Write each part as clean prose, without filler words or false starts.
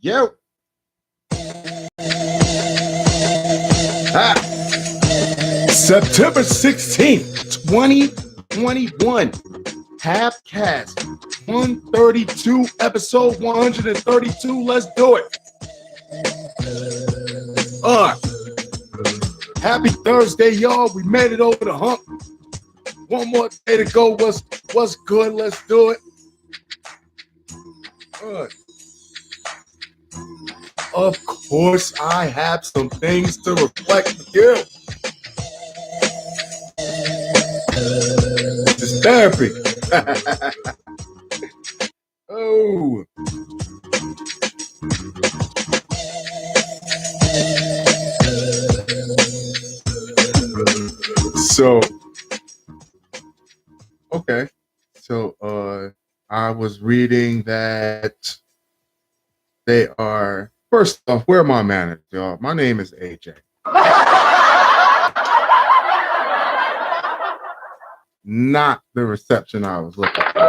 Yo. Ah, September 16th, 2021. Halfcast 132, episode 132. Let's do it. Happy Thursday, y'all. We made it over the hump. One more day to go. What's good? Let's do it. Of course, I have some things to reflect with you. It's therapy. Oh. So, okay. So, I was reading that they are, first off, where are my managers, y'all? My name is AJ. Not the reception I was looking for.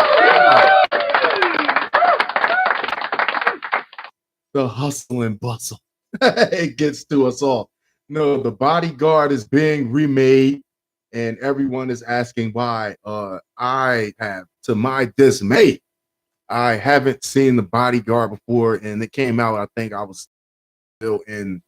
The hustle and bustle. It gets to us all. No, The Bodyguard is being remade, and everyone is asking why. I have, to my dismay, I haven't seen The Bodyguard before, and it came out, I think I was still in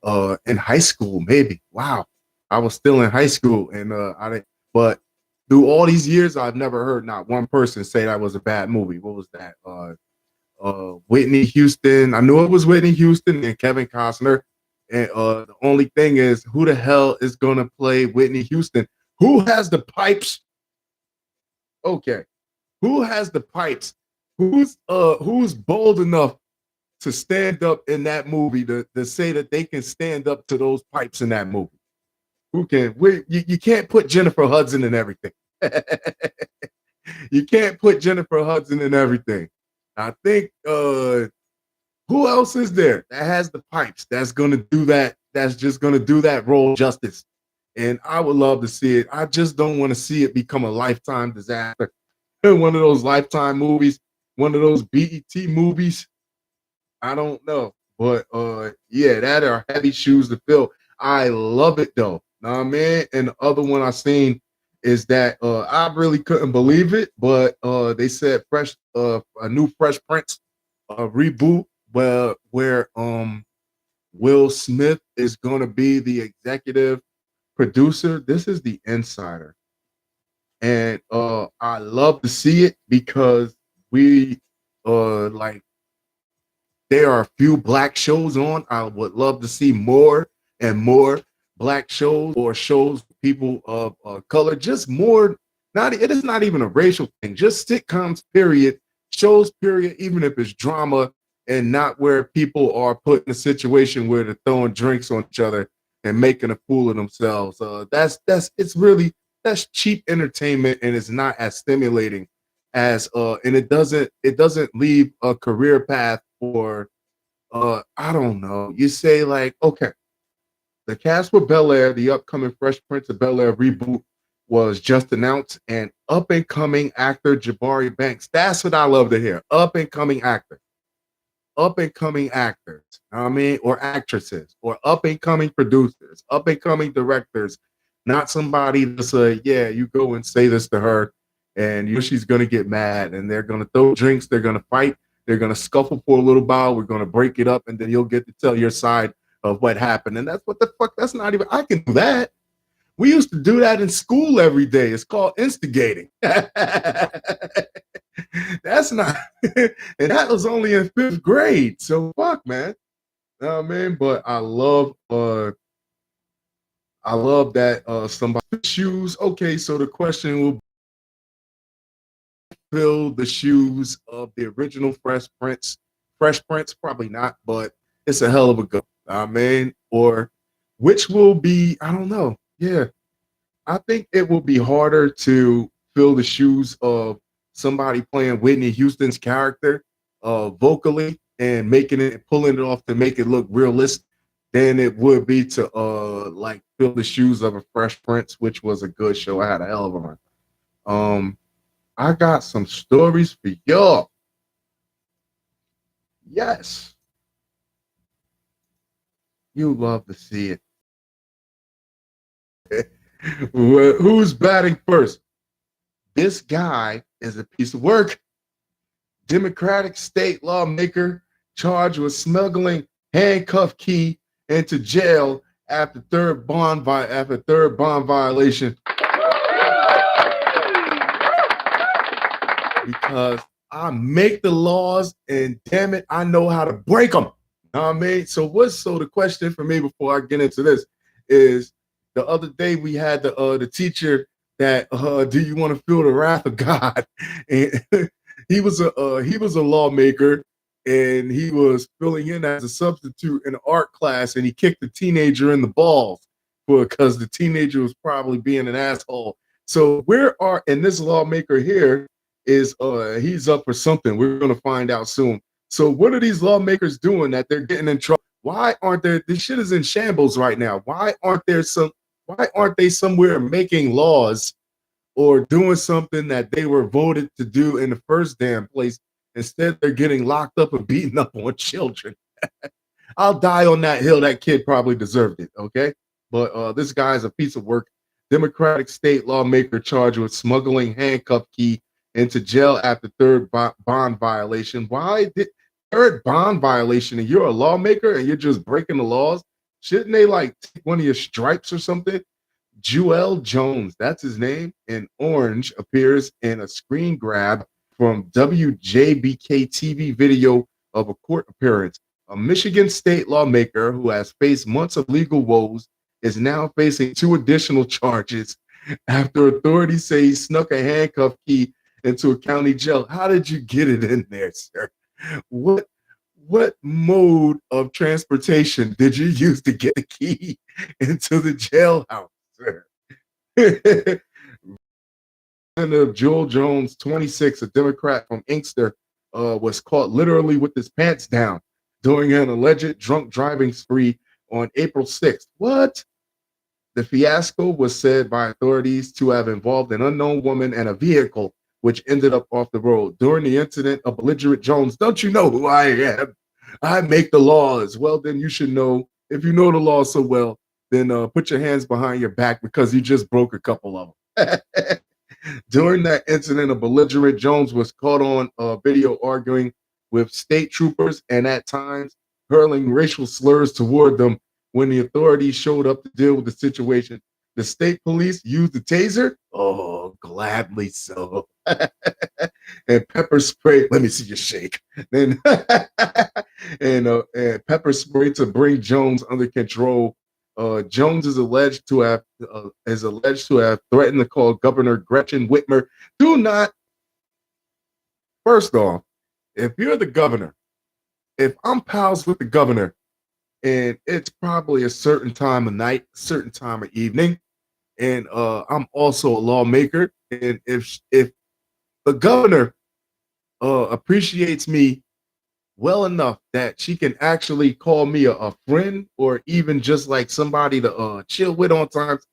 high school, maybe. Wow. I was still in high school, and I didn't, but through all these years, I've never heard not one person say that was a bad movie. What was that? Whitney Houston. I knew it was Whitney Houston and Kevin Costner. And the only thing is, who the hell is gonna play Whitney Houston? Who has the pipes? Okay, who has the pipes? Who's bold enough to stand up in that movie to say that they can stand up to those pipes in that movie? Who can? You can't put Jennifer Hudson in everything. You can't put Jennifer Hudson in everything. I think who else is there that has the pipes that's gonna do that? That's just gonna do that role justice. And I would love to see it. I just don't want to see it become a Lifetime disaster. One of those Lifetime movies, one of those BET movies. I don't know. But yeah, that are heavy shoes to fill. I love it though. Know what I mean? And the other one I seen is that I really couldn't believe it, but they said a new Fresh Prince reboot where Will Smith is gonna be the executive producer. This is the Insider. And I love to see it because we like there are a few black shows on. I would love to see more and more black shows or shows for people of color. Just more. Not it is not even a racial thing. Just sitcoms. Period. Shows. Period. Even if it's drama and not where people are put in a situation where they're throwing drinks on each other and making a fool of themselves. That's it's really that's cheap entertainment and it's not as stimulating as and it doesn't leave a career path for I don't know. You say like, okay, the cast for Bel Air, the upcoming Fresh Prince of Bel Air reboot was just announced, and up and coming actor Jabari Banks. That's what I love to hear. Up and coming actor. Up and coming actors, I mean, or actresses, or up and coming producers, up and coming directors, not somebody that's yeah, you go and say this to her, and you know she's gonna get mad, and they're gonna throw drinks, they're gonna fight, they're gonna scuffle for a little while, we're gonna break it up, and then you'll get to tell your side of what happened, and that's what the fuck. That's not even. I can do that. We used to do that in school every day. It's called instigating. That's not, and that was only in 5th grade. So fuck, man. You know what I mean? But I love that somebody shoes. Okay, so the question will fill the shoes of the original Fresh Prince. Fresh Prince, probably not, but it's a hell of a go. I mean, or which will be, I don't know. Yeah. I think it will be harder to fill the shoes of somebody playing Whitney Houston's character vocally and making it pulling it off to make it look realistic than it would be to like fill the shoes of a Fresh Prince, which was a good show. I had a hell of a run. I got some stories for y'all. Yes. You love to see it. Who's batting first? This guy is a piece of work. Democratic state lawmaker charged with smuggling handcuff key into jail after third bond violation. Because I make the laws and damn it, I know how to break them. You know what I mean? So the question for me before I get into this is the other day we had the teacher that do you want to feel the wrath of God? And he was a lawmaker and he was filling in as a substitute in an art class and he kicked the teenager in the balls because the teenager was probably being an asshole. So and this lawmaker here is he's up for something. We're going to find out soon. So what are these lawmakers doing that they're getting in trouble? Why aren't there? This shit is in shambles right now. Why aren't they somewhere making laws or doing something that they were voted to do in the first damn place? Instead, they're getting locked up and beating up on children. I'll die on that hill. That kid probably deserved it. Okay. But this guy's a piece of work. Democratic state lawmaker charged with smuggling handcuff key into jail after third bond violation. Why did third bond violation? And you're a lawmaker and you're just breaking the laws? Shouldn't they like take one of your stripes or something? Jewel Jones, that's his name, in orange, appears in a screen grab from WJBK TV video of a court appearance. A Michigan state lawmaker who has faced months of legal woes is now facing 2 additional charges after authorities say he snuck a handcuff key into a county jail. How did you get it in there, sir? What mode of transportation did you use to get the key into the jailhouse, sir? Representative Joel Jones, 26, a Democrat from Inkster, was caught literally with his pants down during an alleged drunk driving spree on April 6th. What? The fiasco was said by authorities to have involved an unknown woman and a vehicle, which ended up off the road. During the incident, a belligerent Jones, don't you know who I am? I make the laws. Well, then you should know. If you know the law so well, then put your hands behind your back because you just broke a couple of them. During that incident, a belligerent Jones was caught on video arguing with state troopers and at times hurling racial slurs toward them. When the authorities showed up to deal with the situation, the state police used the taser. Oh, gladly so. And pepper spray. Let me see you shake. Then and pepper spray to bring Jones under control. Jones is alleged to have threatened to call Governor Gretchen Whitmer. Do not. First off, if you're the governor, if I'm pals with the governor, and it's probably a certain time of night, certain time of evening, and I'm also a lawmaker, and if the governor appreciates me well enough that she can actually call me a friend or even just like somebody to chill with on times,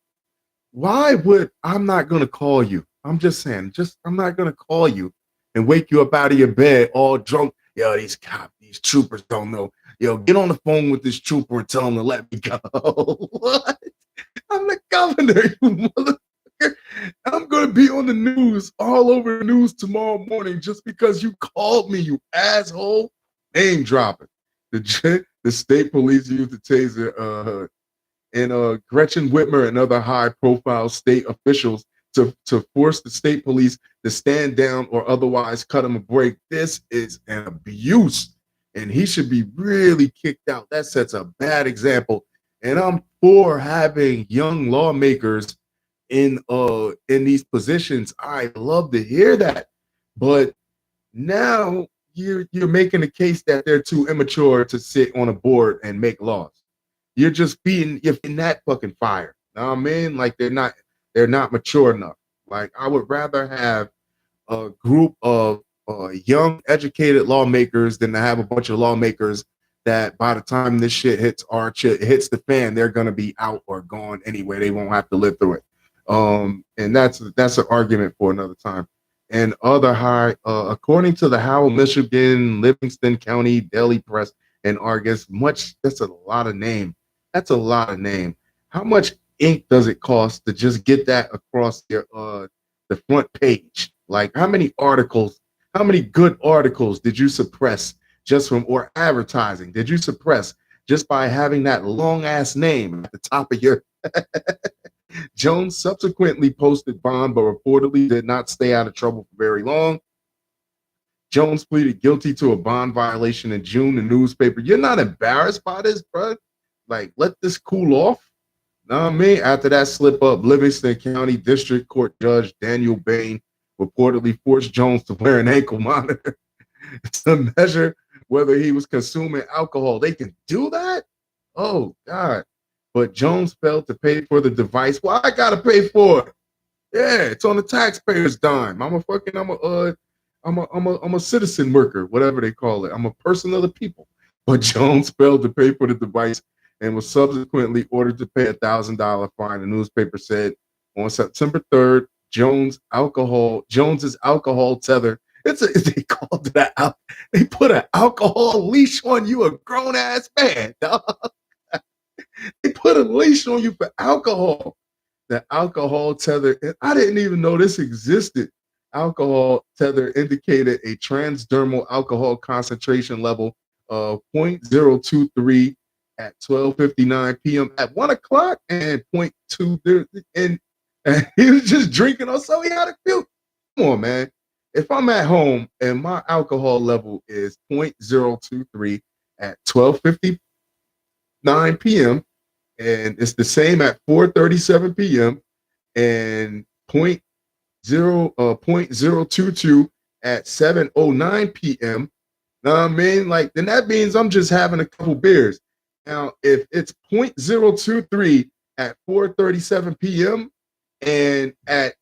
why would I'm not gonna call you? I'm just saying, I'm not gonna call you and wake you up out of your bed all drunk. Yo, these cops, these troopers don't know. Yo, get on the phone with this trooper and tell him to let me go. What? I'm the governor, you motherfucker. I'm gonna be on the news, all over the news tomorrow morning just because you called me, you asshole. Name dropping. The state police used the taser and Gretchen Whitmer and other high-profile state officials to force the state police to stand down or otherwise cut him a break. This is an abuse, and he should be really kicked out. That sets a bad example. And I'm for having young lawmakers in these positions. I love to hear that, but now you're making the case that they're too immature to sit on a board and make laws. You're in that fucking fire. You know what I mean? Like they're not mature enough. Like I would rather have a group of young, educated lawmakers than to have a bunch of lawmakers that by the time this shit hits the fan, they're gonna be out or gone anyway. They won't have to live through it. And that's an argument for another time. And according to the Howell, Michigan, Livingston County Daily Press and Argus, that's a lot of name. That's a lot of name. How much ink does it cost to just get that across your the front page? Like how many articles, how many good articles did you suppress just from or advertising? Did you suppress just by having that long ass name at the top of your Jones subsequently posted bond, but reportedly did not stay out of trouble for very long. Jones pleaded guilty to a bond violation in June. The newspaper, you're not embarrassed by this, bro? Like, let this cool off. Know what I mean? After that slip up, Livingston County District Court Judge Daniel Bain reportedly forced Jones to wear an ankle monitor to measure whether he was consuming alcohol. They can do that? Oh, God. But Jones failed to pay for the device. Well, I got to pay for it. Yeah, it's on the taxpayer's dime. I'm a citizen worker, whatever they call it. I'm a person of the people. But Jones failed to pay for the device and was subsequently ordered to pay $1,000 fine. The newspaper said on September 3rd, Jones's alcohol tether. They called it they put an alcohol leash on you, a grown ass man, dog. They put a leash on you for alcohol. The alcohol tether, and I didn't even know this existed. Alcohol tether indicated a transdermal alcohol concentration level of 0.023 at 12:59 p.m. at 1 o'clock and 0.2, and he was just drinking or so he had a few. Come on, man. If I'm at home and my alcohol level is 0.023 at 12:59 p.m., and it's the same at 4:37 p.m. and 0.022 at 7:09 p.m. Know what I mean? Like, then that means I'm just having a couple beers. Now, if it's 0.023 at 4:37 p.m. and at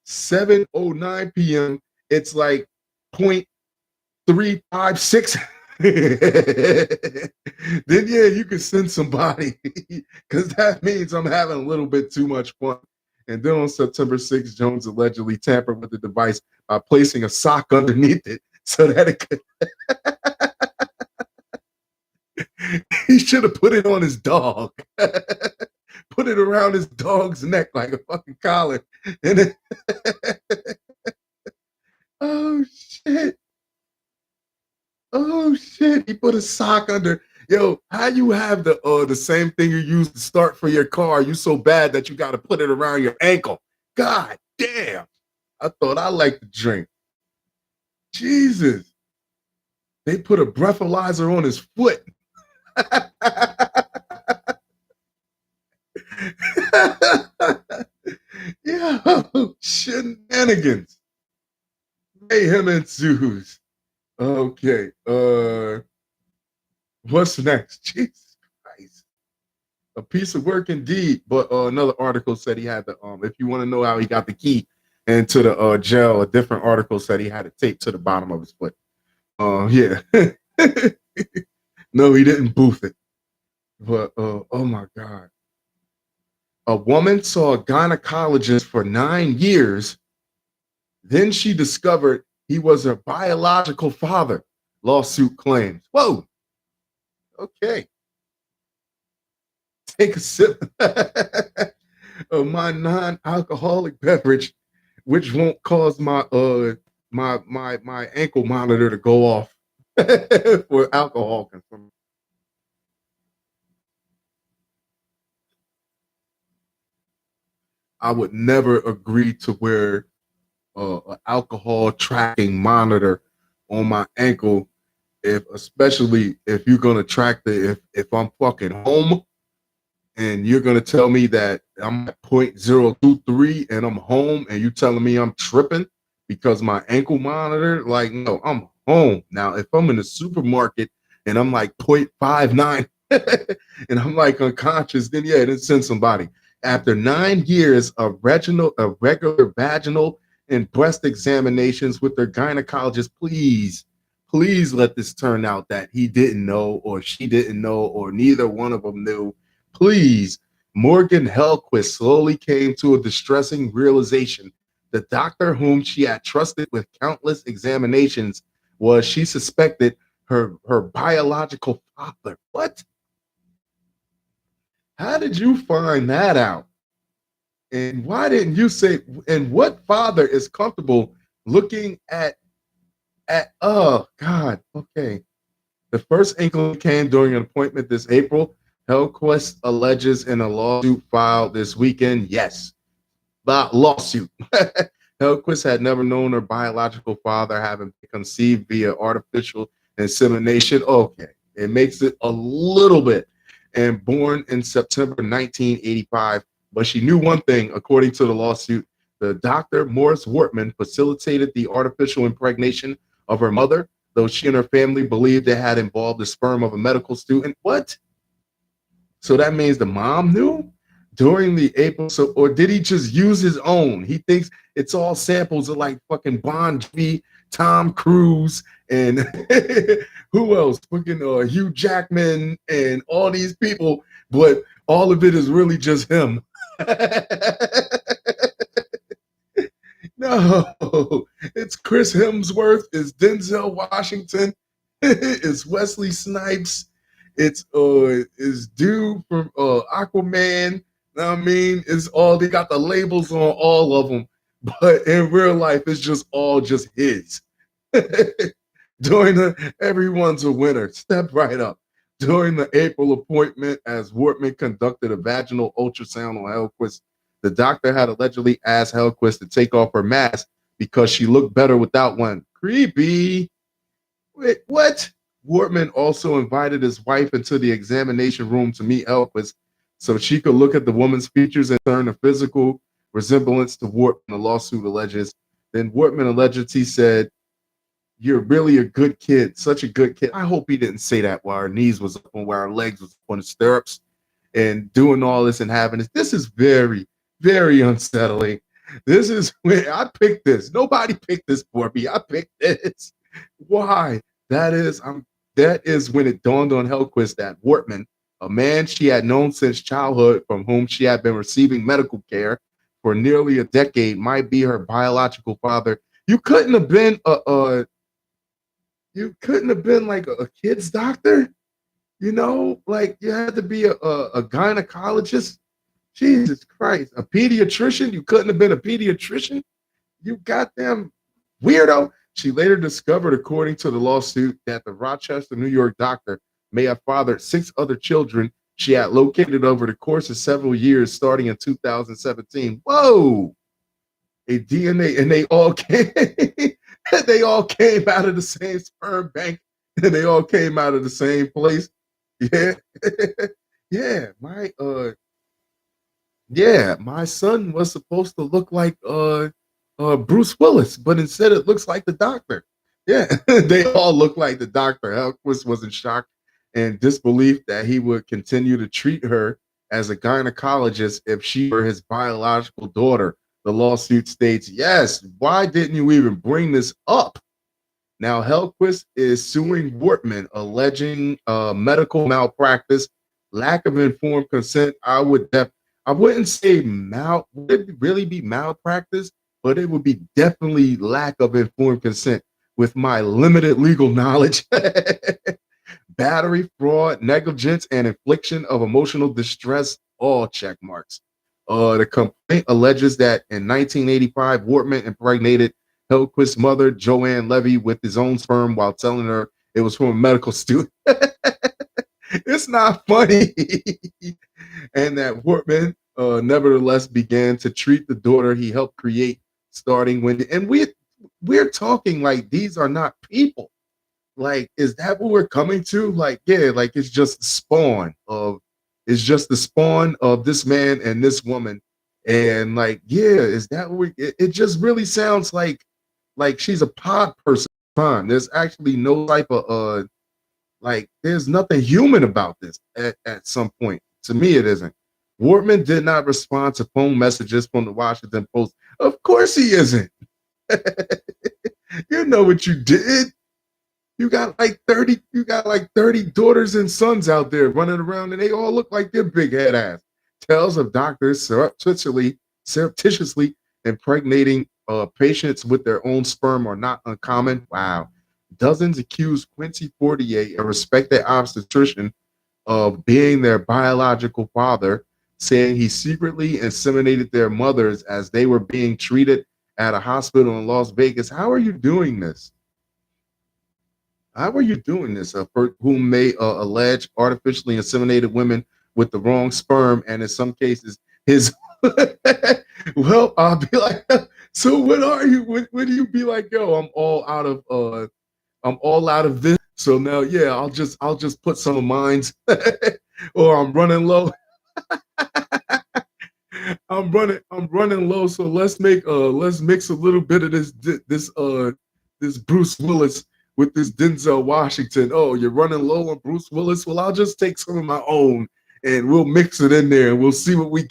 7:09 p.m., it's like 0.356. Then yeah, you can send somebody because that means I'm having a little bit too much fun. And then on September 6th, Jones allegedly tampered with the device by placing a sock underneath it so that it could. He should have put it on his dog. Put it around his dog's neck like a fucking collar. And then oh shit. Oh shit. He put a sock under. Yo, how you have the same thing you use to start for your car? You so bad that you got to put it around your ankle. God damn. I thought I liked to drink. Jesus. They put a breathalyzer on his foot. Yo, shenanigans. Mayhem ensues. Okay. What's next? Jesus Christ. A piece of work indeed. But another article said he had the if you want to know how he got the key into the jail, a different article said he had it taped to the bottom of his foot. Yeah. No, he didn't booth it. But oh my God. A woman saw a gynecologist for 9 years. Then she discovered he was her biological father, lawsuit claims. Whoa. Okay. Take a sip of my non-alcoholic beverage, which won't cause my my ankle monitor to go off for alcohol consumption. I would never agree to wear an alcohol tracking monitor on my ankle, especially if you're gonna track if I'm fucking home and you're gonna tell me that I'm at 0.023 and I'm home and you telling me I'm tripping because my ankle monitor, like, no, I'm home. Now, if I'm in the supermarket and I'm like 0.59 and I'm like unconscious, then yeah, then send somebody. After 9 years of regular vaginal and breast examinations with their gynecologist, please let this turn out that he didn't know or she didn't know or neither one of them knew. Please. Morgan Hellquist slowly came to a distressing realization. The doctor whom she had trusted with countless examinations was, she suspected, her biological father. What? How did you find that out? And why didn't you say? And what father is comfortable looking at? Oh God. Okay. The first inkling came during an appointment this April. Hellquist alleges in a lawsuit filed this weekend. Yes, lawsuit. Hellquist had never known her biological father, having been conceived via artificial insemination. Okay, it makes it a little bit. And born in September 1985. But she knew one thing, according to the lawsuit. The doctor, Morris Wortman, facilitated the artificial impregnation of her mother, though she and her family believed it had involved the sperm of a medical student. What? So that means the mom knew during the April. So, or did he just use his own? He thinks it's all samples of like fucking Bon Jovi, Tom Cruise, and who else? Fucking Hugh Jackman and all these people, but all of it is really just him. No, it's Chris Hemsworth, it's Denzel Washington, it's Wesley Snipes, it's dude from Aquaman. I mean, it's all they got the labels on all of them, but in real life, it's just all just his. During everyone's a winner. Step right up. During the April appointment, as Wortman conducted a vaginal ultrasound on Hellquist, the doctor had allegedly asked Hellquist to take off her mask because she looked better without one. Creepy. Wait, what? Wortman also invited his wife into the examination room to meet Hellquist so she could look at the woman's features and turn a physical resemblance to Wortman, the lawsuit alleges. Then Wortman allegedly said, "You're really a good kid, such a good kid." I hope he didn't say that while our knees was up and while our legs was up on the stirrups and doing all this and having this. This is very, very unsettling. This is where I picked this. Nobody picked this for me. I picked this. Why? That is when it dawned on Hellquist that Wortman, a man she had known since childhood, from whom she had been receiving medical care for nearly a decade, might be her biological father. You couldn't have been like a kid's doctor, like you had to be a gynecologist. Jesus Christ, a pediatrician. You couldn't have been a pediatrician. You goddamn weirdo. She later discovered, according to the lawsuit, that the Rochester, New York doctor may have fathered 6 other children she had located over the course of several years, starting in 2017. Whoa! A DNA, and they all came, they all came out of the same sperm bank, and they all came out of the same place. Yeah, yeah. My son was supposed to look like Bruce Willis, but instead it looks like the doctor. Yeah, they all look like the doctor. Hellquist was in shock and disbelief that he would continue to treat her as a gynecologist if she were his biological daughter. The lawsuit states, yes, why didn't you even bring this up? Now, Hellquist is suing Wortman, alleging medical malpractice, lack of informed consent. I wouldn't say would it really be malpractice, but it would be definitely lack of informed consent with my limited legal knowledge. Battery, fraud, negligence, and infliction of emotional distress, all check marks. The complaint alleges that in 1985, Wortman impregnated Hellquist's mother, Joanne Levy, with his own sperm while telling her it was from a medical student. It's not funny. And that Wortman nevertheless began to treat the daughter he helped create, starting when, and we're talking like these are not people. Like, is that what we're coming to? Like, yeah, like it's just the spawn of this man and this woman. And like, yeah, is that what it just really sounds like she's a pod person. There's actually no type of like there's nothing human about this at some point. To me, it isn't. Wortman did not respond to phone messages from the Washington Post. Of course he isn't. You know what you did. You got like 30 daughters and sons out there running around, and they all look like their big head ass. Tales of doctors surreptitiously impregnating patients with their own sperm are not uncommon. Wow. Dozens accused Quincy Fortier, a respected obstetrician, of being their biological father, saying he secretly inseminated their mothers as they were being treated at a hospital in Las Vegas. How are you doing this? How are you doing this? Who may allege artificially inseminated women with the wrong sperm, and in some cases, his. Well, I'll be like, so what are you? When do you be like, yo, I'm all out of this. So now, yeah, I'll just put some of mine's, or I'm running low. I'm running low. So let's mix a little bit of this Bruce Willis with this Denzel Washington. Oh, you're running low on Bruce Willis. Well, I'll just take some of my own and we'll mix it in there and we'll see what we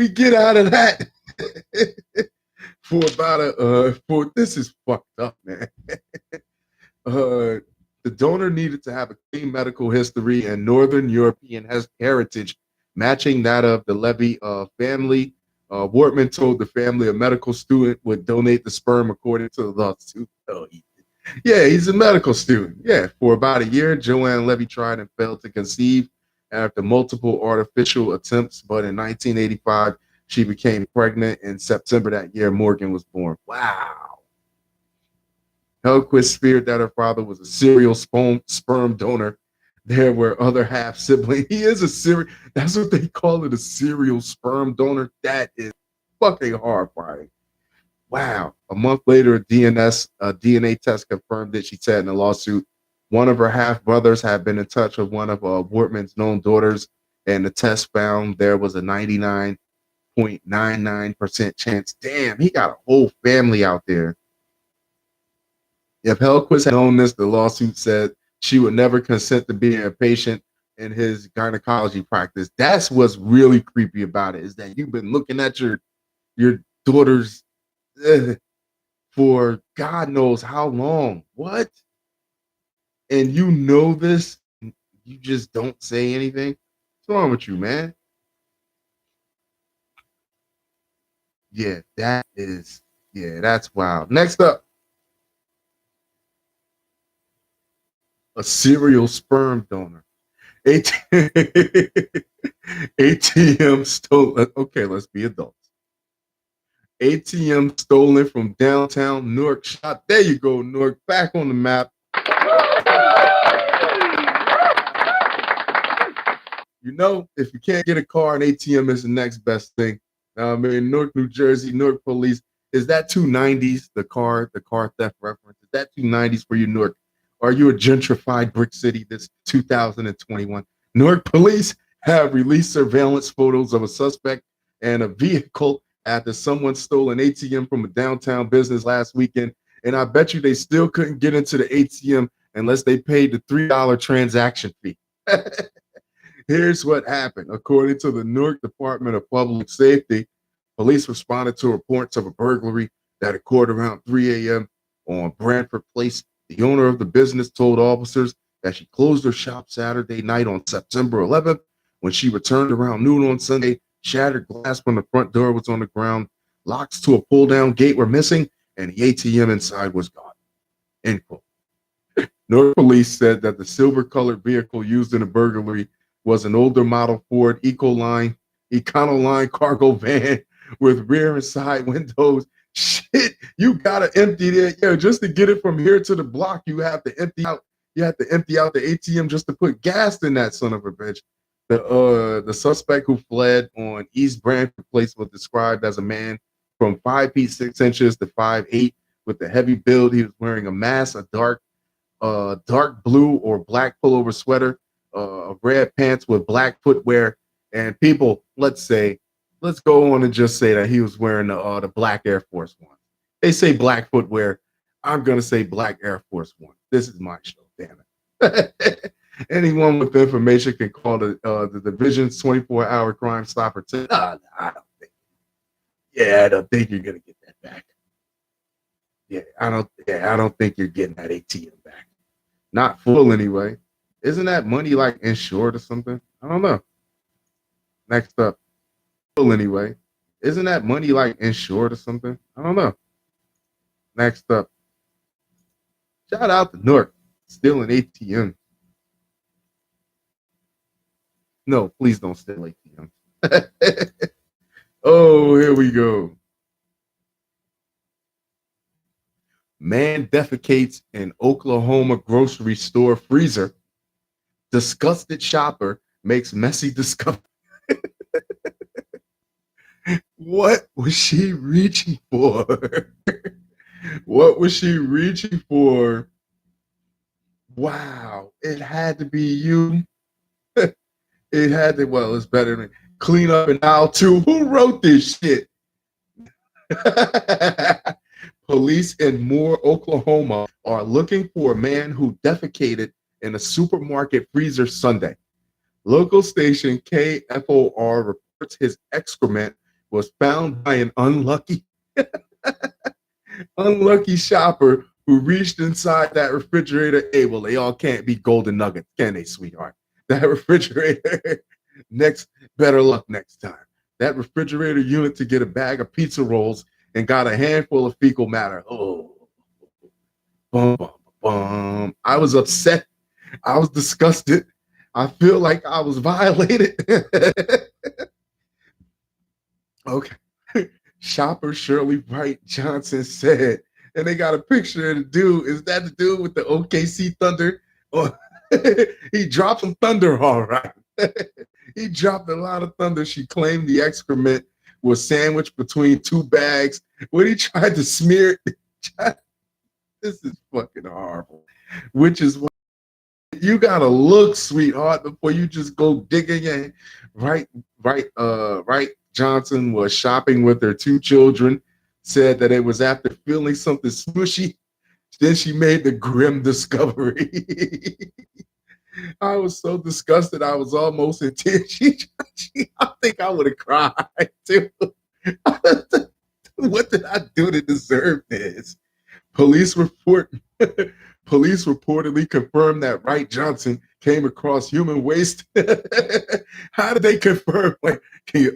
get out of that. For about for this is fucked up, man. uh the donor needed to have a clean medical history and Northern European heritage matching that of the Levy family. Wortman told the family a medical student would donate the sperm according to the lawsuit. Oh, yeah, he's a medical student. Yeah, for about a year, Joanne Levy tried and failed to conceive after multiple artificial attempts, but in 1985, she became pregnant. In September that year, Morgan was born. Wow. Hellquist feared that her father was a serial sperm donor. There were other half siblings. He is a serial. That's what they call it, a serial sperm donor. That is fucking horrifying. Wow. A month later, a DNA test confirmed that she said in the lawsuit. One of her half brothers had been in touch with one of Wortman's known daughters, and the test found there was a 99.99% chance. Damn, he got a whole family out there. If Hellquist had known this, the lawsuit said she would never consent to being a patient in his gynecology practice. That's what's really creepy about it, is that you've been looking at your daughter's for God knows how long. What? And you know this, you just don't say anything. What's wrong with you, man? Yeah, that's wild. Next up, a serial sperm donor. ATM stolen. Okay, let's be adults. ATM stolen from downtown Newark shop. There you go, Newark, back on the map. You know, if you can't get a car, an ATM is the next best thing. I mean, Newark, New Jersey, Newark police. Is that 290s, the car theft reference? Is that 290s for you, Newark? Are you a gentrified brick city this 2021? Newark police have released surveillance photos of a suspect and a vehicle after someone stole an ATM from a downtown business last weekend. And I bet you they still couldn't get into the ATM unless they paid the $3 transaction fee. Here's what happened. According to the Newark Department of Public Safety, police responded to reports of a burglary that occurred around 3 a.m. on Branford Place. The owner of the business told officers that she closed her shop Saturday night on September 11th. When she returned around noon on Sunday, shattered glass from the front door was on the ground, locks to a pull-down gate were missing, and the ATM inside was gone. End quote. Newark police said that the silver-colored vehicle used in the burglary was an older model Ford Econoline cargo van with rear and side windows. Shit, you gotta empty it. Yeah, just to get it from here to the block, you have to empty out. You have to empty out the ATM just to put gas in that son of a bitch. The suspect who fled on East Branford Place was described as a man from 5 feet 6 inches to 5'8" with a heavy build. He was wearing a mask, a dark blue or black pullover sweater, red pants with black footwear, and people, let's go on and just say that he was wearing the black Air Force One. They say black footwear. I'm gonna say black Air Force One. This is my show, damn it. Anyone with information can call the division's 24-hour Crime Stopper. I don't think. Yeah, I don't think you're gonna get that back. Yeah, I don't. Yeah, I don't think you're getting that ATM back. Not full anyway. Isn't that money like insured or something? I don't know. Next up, full anyway. Isn't that money like insured or something? I don't know. Next up, shout out to Newark. Still an ATM. No, please don't steal ATM. Oh, here we go. Man defecates in Oklahoma grocery store freezer. Disgusted shopper makes messy discovery. What was she reaching for? What was she reaching for? Wow, it had to be you. It had to, well, it's better than clean up an aisle too. Who wrote this shit? Police in Moore, Oklahoma are looking for a man who defecated in a supermarket freezer Sunday. Local station KFOR reports his excrement was found by an unlucky shopper who reached inside that refrigerator. Hey, well, they all can't be golden nuggets, can they, sweetheart? That refrigerator. Next, better luck next time. That refrigerator unit to get a bag of pizza rolls and got a handful of fecal matter. Oh, bum, bum, bum. I was upset. I was disgusted. I feel like I was violated. Okay. Shopper Shirley Wright Johnson said, and they got a picture of the dude. Is that the dude with the OKC Thunder? Oh, he dropped some thunder, all right. He dropped a lot of thunder. She claimed the excrement was sandwiched between two bags. When he tried to smear it, this is fucking horrible. Which is why you gotta look, sweetheart, before you just go digging in. Right. Johnson was shopping with her two children, said that it was after feeling something smushy. Then she made the grim discovery. I was so disgusted, I was almost in tears. I think I would have cried too. What did I do to deserve this? Police reportedly confirmed that Wright Johnson came across human waste. How did they confirm? Like, can you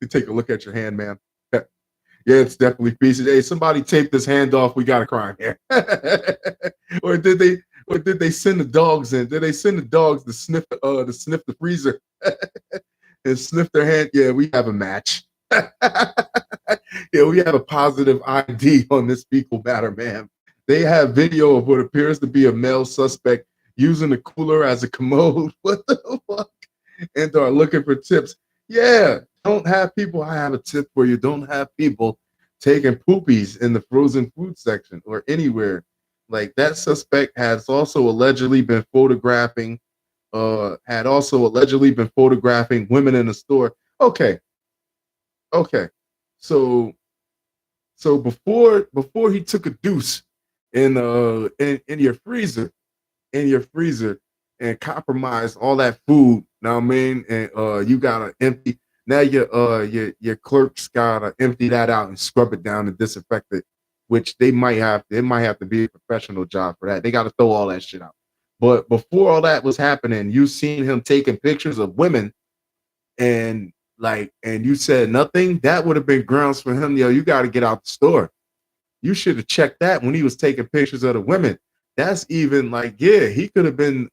take a look at your hand, man? Yeah, it's definitely pieces. Hey, somebody tape this hand off. We got a crime here. Or did they send the dogs in? Did they send the dogs to sniff the freezer and sniff their hand? Yeah, we have a match. Yeah, we have a positive ID on this fecal matter, man. They have video of what appears to be a male suspect using the cooler as a commode. What the fuck? And are looking for tips. Yeah, don't have people. I have a tip for you. Don't have people taking poopies in the frozen food section or anywhere. Like, that suspect has also allegedly been photographing women in the store. Okay. So before he took a deuce in your freezer, and compromised all that food. Now I mean, and you gotta empty. Now your clerks gotta empty that out and scrub it down and disinfect it, which they might have. It might have to be a professional job for that. They got to throw all that shit out. But before all that was happening, you seen him taking pictures of women, and you said nothing. That would have been grounds for him. Yo, you got to get out the store. You should have checked that when he was taking pictures of the women. That's even like, yeah, he could have been,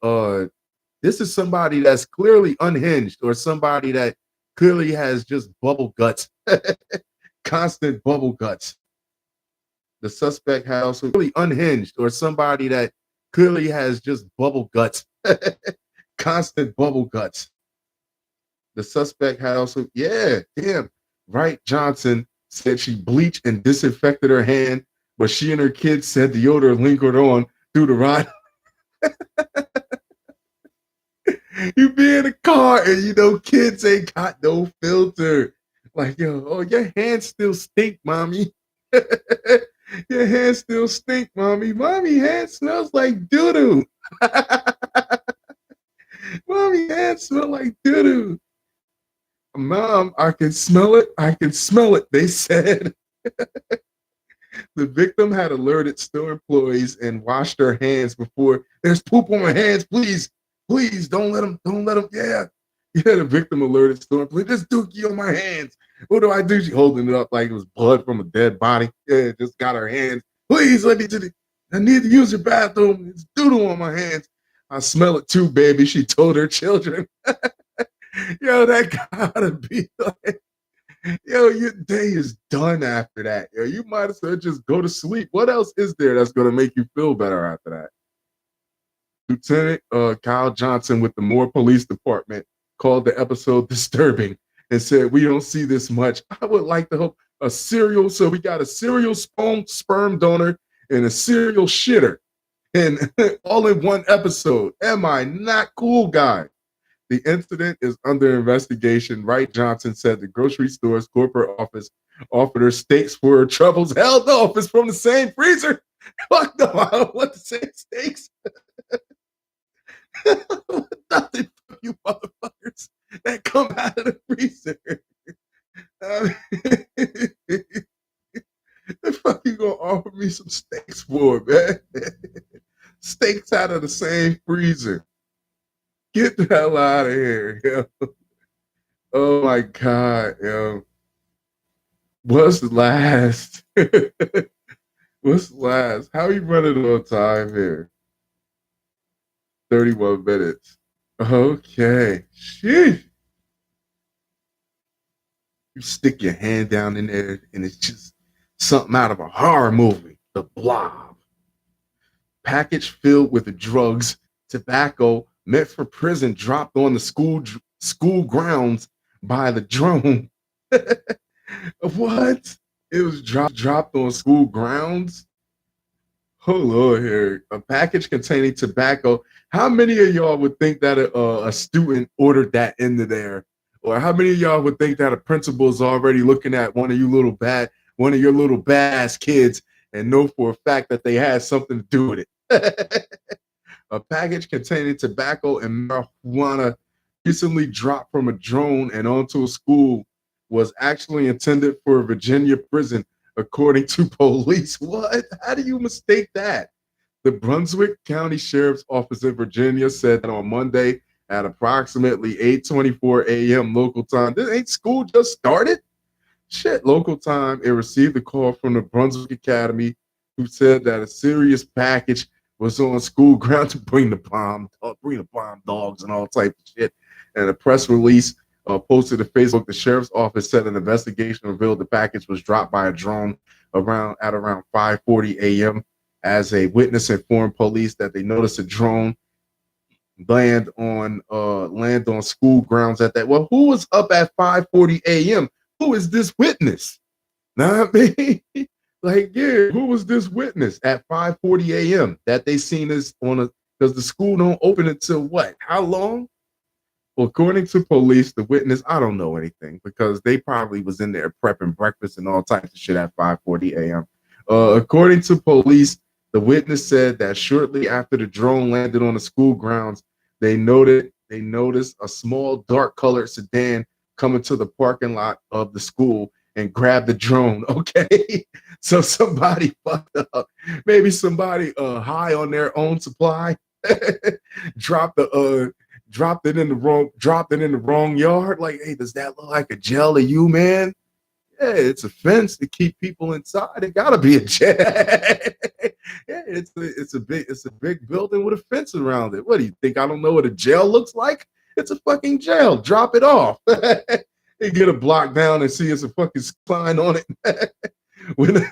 this is somebody that's clearly unhinged, or somebody that clearly has just bubble guts, constant bubble guts. The suspect had also really unhinged, or somebody that clearly has just bubble guts, constant bubble guts. The suspect had also, yeah, damn. Wright Johnson said she bleached and disinfected her hand, but she and her kids said the odor lingered on through the ride. You be in a car and kids ain't got no filter. Like, your hands still stink, mommy. Your hands still stink, mommy. Mommy hand smells like doo-doo. Mommy hand smell like doo-doo. Mom, I can smell it. I can smell it, they said. The victim had alerted store employees and washed her hands before. There's poop on my hands. Please, don't let them. Yeah. The victim alerted store employees. There's dookie on my hands. What do I do? She holding it up like it was blood from a dead body. Yeah, just got her hands. Please let me do it. I need to use your bathroom. It's doodle on my hands. I smell it too, baby. She told her children. Yo, that gotta be like, yo, your day is done after that. Yo, you might as well just go to sleep. What else is there that's gonna make you feel better after that? Lieutenant Kyle Johnson with the Moore Police Department called the episode disturbing and said, "We don't see this much. I would like to hope a serial. So we got a serial sperm donor and a serial shitter, and all in one episode. Am I not cool, guy?" The incident is under investigation. Wright Johnson said the grocery store's corporate office offered her steaks for her troubles. Hell no, if it's from the same freezer. Fuck no, I don't want the same steaks. Nothing from you motherfuckers that come out of the freezer. The fuck you gonna offer me some steaks for, man? Steaks out of the same freezer. Get the hell out of here, yo. Oh my god, yo. What's last? What's last? How are you running on time here? 31 minutes. Okay. Sheesh. You stick your hand down in there and it's just something out of a horror movie. The Blob. Package filled with the drugs, tobacco meant for prison dropped on the school grounds by the drone. What? It was dropped on school grounds? Hold on here. A package containing tobacco. How many of y'all would think that a student ordered that into there? Or how many of y'all would think that a principal is already looking at one of your little badass kids and know for a fact that they had something to do with it? A package containing tobacco and marijuana recently dropped from a drone and onto a school was actually intended for a Virginia prison, according to police. What? How do you mistake that? The Brunswick County Sheriff's Office in Virginia said that on Monday at approximately 8:24 a.m. local time. This ain't school just started? Shit, local time. It received a call from the Brunswick Academy, who said that a serious package was on school ground to bring the bomb dogs and all types of shit. And a press release posted to Facebook. The sheriff's office said an investigation revealed the package was dropped by a drone around 5:40 a.m. As a witness informed police that they noticed a drone land on school grounds at that. Well, who was up at 5:40 a.m.? Who is this witness? Not me. Like, yeah, who was this witness at 5:40 a.m. that they seen this on a, because the school don't open until what? How long? Well, according to police, the witness, I don't know anything because they probably was in there prepping breakfast and all types of shit at 5:40 a.m. According to police, the witness said that shortly after the drone landed on the school grounds, they noticed a small dark-colored sedan coming to the parking lot of the school and grabbed the drone. Okay, so somebody fucked up. Maybe somebody high on their own supply dropped it in the wrong yard. Like, hey, does that look like a jail to you, man? Yeah, it's a fence to keep people inside. It gotta be a jail. Yeah, it's a big building with a fence around it. What do you think? I don't know what a jail looks like? It's a fucking jail. Drop it off. You get a block down and see it's a fucking sign on it. What do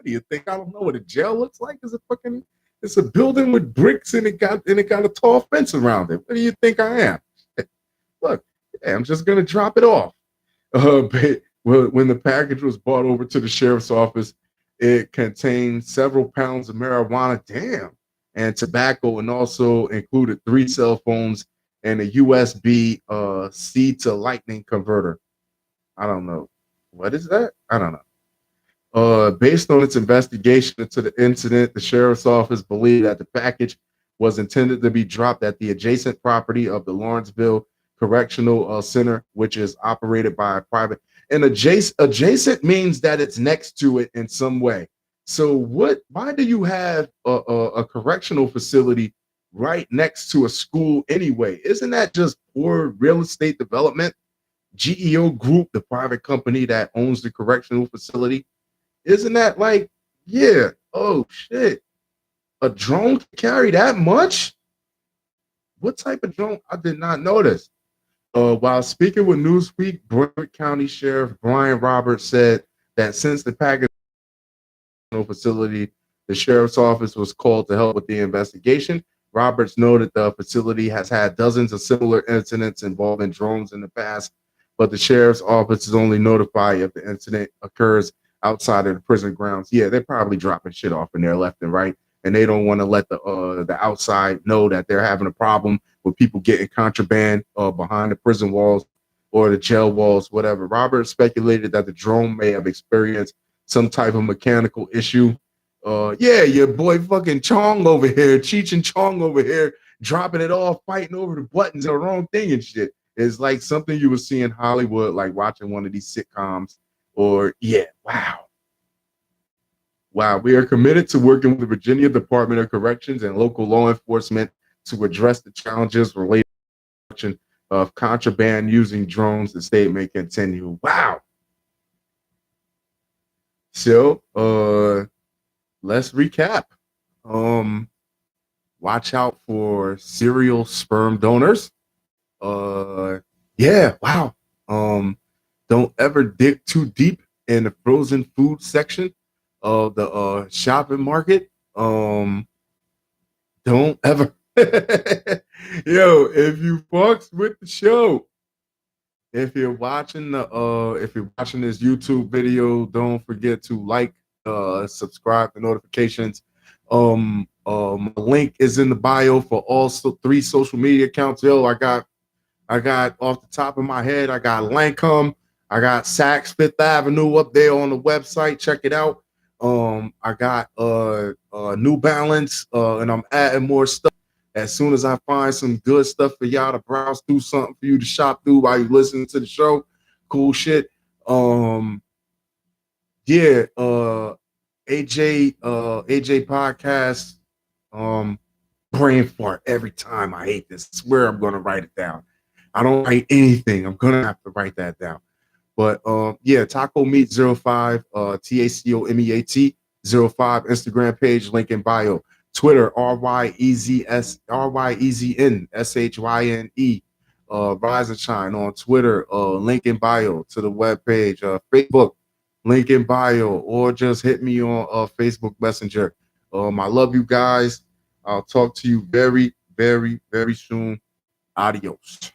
you think? I don't know what a jail looks like. It's a building with bricks and it got a tall fence around it. What do you think I am? Look, yeah, I'm just gonna drop it off. But when the package was brought over to the sheriff's office, it contained several pounds of marijuana, and tobacco, and also included 3 cell phones and a USB C to Lightning converter. I don't know. What is that? I don't know. Based on its investigation into the incident, the sheriff's office believed that the package was intended to be dropped at the adjacent property of the Lawrenceville Correctional Center, which is operated by a private. And adjacent means that it's next to it in some way. So why do you have a correctional facility right next to a school anyway? Isn't that just poor real estate development? GEO Group, the private company that owns the correctional facility, isn't that like, yeah, Oh shit. A drone can carry that much? What type of drone? I did not notice. While speaking with Newsweek, Brunswick County Sheriff Brian Roberts said that since the package facility, the sheriff's office was called to help with the investigation. Roberts noted the facility has had dozens of similar incidents involving drones in the past, but the sheriff's office is only notified if the incident occurs outside of the prison grounds. Yeah, they're probably dropping shit off in there left and right, and they don't want to let the outside know that they're having a problem with people getting contraband behind the prison walls or the jail walls, whatever. Roberts speculated that the drone may have experienced some type of mechanical issue. Yeah, your boy fucking Chong over here, Cheech and Chong over here, dropping it off, fighting over the buttons and the wrong thing and shit. It's like something you would see in Hollywood, like watching one of these sitcoms. Or yeah, wow. Wow, we are committed to working with the Virginia Department of Corrections and local law enforcement to address the challenges related to the of contraband using drones, the statement continued. Wow. So, let's recap. Um, watch out for serial sperm donors. Uh, yeah, wow. Don't ever dig too deep in the frozen food section of the shopping market. Don't ever. Yo, if you fucks with the show, if you're watching this YouTube video, don't forget to like, subscribe to notifications. My link is in the bio for all three social media accounts. Yo, I got off the top of my head, I got Lancome, I got Saks Fifth Avenue up there on the website. Check it out. I got New Balance, and I'm adding more stuff. As soon as I find some good stuff for y'all to browse through, something for you to shop through while you listen to the show, cool shit. Yeah, AJ podcast. Brain fart every time. I hate this. I swear I'm gonna write it down. I don't write anything. I'm gonna have to write that down. But yeah, Taco Meat 05, TACOMEAT 05, Instagram page, link in bio. Twitter, RYEZN Rise and Shine on Twitter, link in bio to the webpage. Facebook, link in bio, or just hit me on Facebook Messenger. I love you guys. I'll talk to you very, very, very soon. Adios.